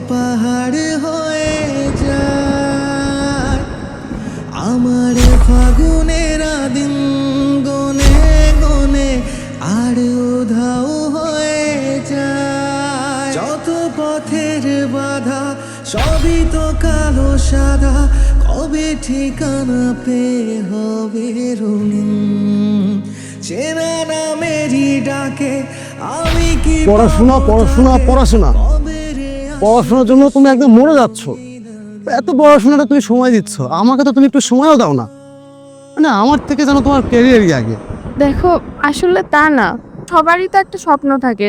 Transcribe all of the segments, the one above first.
পাহাড় হয়ে যায় আমার ফাগুনের দিন গনে গনে আর উধাও হয়ে যায় যত পথের বাধা সবই তো কালো সাদা কবে ঠিকানা পেয়ে হবে রঙিন চেনা নামেরই ডাকে আমি কি পড়াশোনা পড়াশোনা পড়াশোনা পড়াশোনার জন্য তুমি একদম মরে যাচ্ছ। এত পড়াশোনাটা তুমি সময় দিচ্ছ, আমাকে তো তুমি একটু সময়ও দাও না। মানে আমার থেকে যেন তোমার ক্যারিয়ারই আগে। দেখো আসলে তা না, সবারই তো একটা স্বপ্ন থাকে।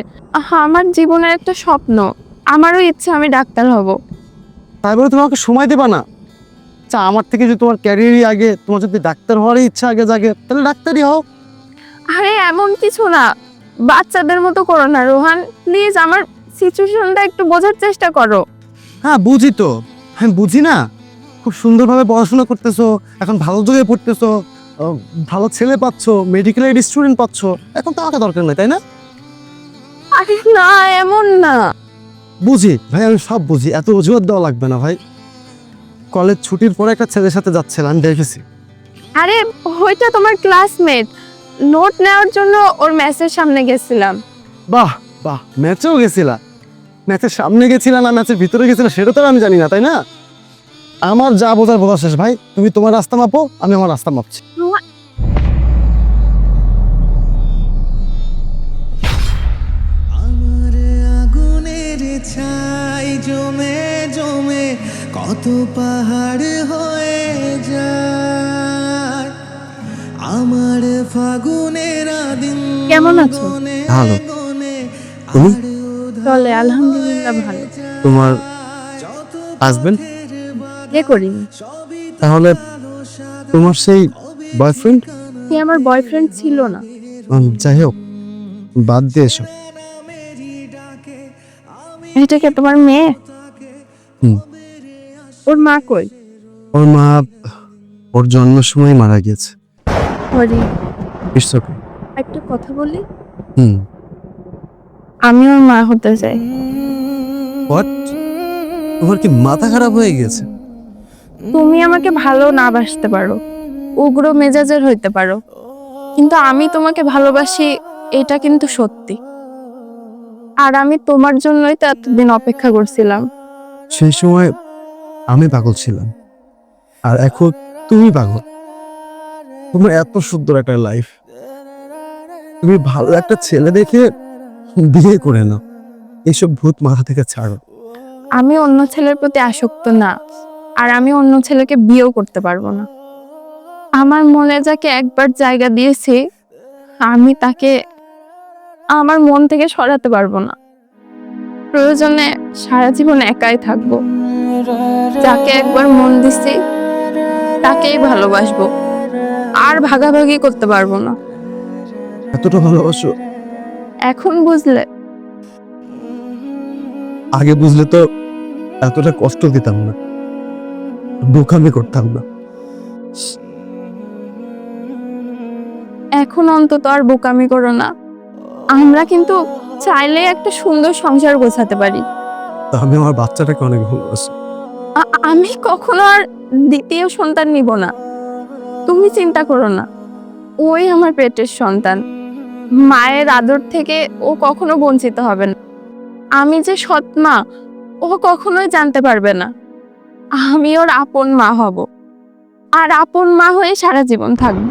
আমার জীবনের একটা স্বপ্ন, আমারও ইচ্ছে আমি ডাক্তার হব। তাই বলে তুমি আমাকে সময় দেবা না? আচ্ছা, আমার থেকে যদি তোমার ক্যারিয়ারই আগে, তোমার যদি ডাক্তার হওয়ারই ইচ্ছা আগে জাগে, তাহলে ডাক্তারই হও। আরে এমন কিছু না, বাচ্চাদের মতো করো না রোহান, প্লিজ আমার সিচুয়েশনটা একটু বোঝার চেষ্টা করো। হ্যাঁ বুঝি তো, আমি বুঝি না? খুব সুন্দরভাবে পড়াশোনা করতেছো, এখন ভালো জায়গায় পড়তেছো, ভালো ছেলে পাচ্ছ, মেডিকেলের স্টুডেন্ট পাচ্ছ, এখন তো আমাকে দরকার নেই, তাই না? আরে না, এমন না। বুঝি ভাই, আমি সব বুঝি, এত অজুহাত দেওয়া লাগবে না ভাই। কলেজ ছুটির পরে একটা ছেলের সাথে যাচ্ছিলাম, আমি দেখেছি। আরে ওইটা তোমার ক্লাসমেট, নোট নেওয়ার জন্য ওর মেসের সামনে গেছিলাম। বাহ বাহ, ম্যাচেও গেছিলা? ম্যাচের সামনে গেছিলা না ম্যাচের ভিতরে গেছিলা সেটা তো আমি জানি না, তাই না? আমার যা বোঝার বোঝা শেষ ভাই। তুমি তোমার রাস্তা মাপো, আমি আমার রাস্তা মাপছি। আমার আগুনের ছাই জমে জমে কত পাহাড় হয়ে যায় আমার ফাগুনের দিন কেমন আছো? ভালো। তুমি? চলে আলহামদুলিল্লাহ ভালো। তোমার হাজবেন্ড? বিয়ে করিনি। তাহলে তোমার সেই বয়ফ্রেন্ড? সে আমার বয়ফ্রেন্ড ছিল না। যাই হোক, বাদ দিয়ে এসো। এটা কি তোমার মেয়ে? হুম। ওর মা কই? ওর মা ওর জন্মের সময় মারা গিয়েছে। সরি, ঈশ্বরকে। একটা কথা বলি, হুম। আমি ওর মা হতে চাই। হোয়াট? তোমার কি মাথা খারাপ হয়ে গেছে? তুমি আমাকে ভালো না বাসতে পারো, উগ্র মেজাজের হইতে পারো, কিন্তু আমি তোমাকে ভালোবাসি, এটা কিন্তু সত্যি। আর আমি তোমার জন্যই তো এতদিন অপেক্ষা করছিলাম। সেই সময় আমি পাগল ছিলাম, আর এখন তুমি পাগল। তোমার এত সুন্দর একটা লাইফ, তুমি ভালো একটা ছেলে দেখে বিয়ে করে নাও, এইসব ভূত মাথা থেকে ছাড়ো। আমি অন্য ছেলের প্রতি আসক্ত না, আর আমি অন্য ছেলেকে বিয়েও করতে পারবো না। আমার মনে যাকে একবার জায়গা দিয়েছি, আমি তাকে আমার মন থেকে সরাতে পারবো না। প্রয়োজনে সারা জীবন একাই থাকবো। যাকে একবার মন দিছি তাকেই ভালোবাসবো, আর ভাগাভাগি করতে পারবো না। এতটা ভালোবাসো? এখন বুঝলে? আগে বুঝলে তো এতটা কষ্ট দিতাম না, বোকামি করতাম না। এখন অন্তত আর বোকামি করো না। আমরা কিন্তু চাইলে একটা সুন্দর সংসার গোছাতে পারি। আমি আমার বাচ্চাটাকে অনেক ভালোবাসি। আমি কখনো আর দ্বিতীয় সন্তান নিব না, তুমি চিন্তা করো না। ওই আমার পেটের সন্তান, মায়ের আদর থেকে ও কখনো বঞ্চিত হবে না। আমি যে সৎ মা, ও কখনোই জানতে পারবে না। আমি ওর আপন মা হব, আর আপন মা হয়ে সারা জীবন থাকবো।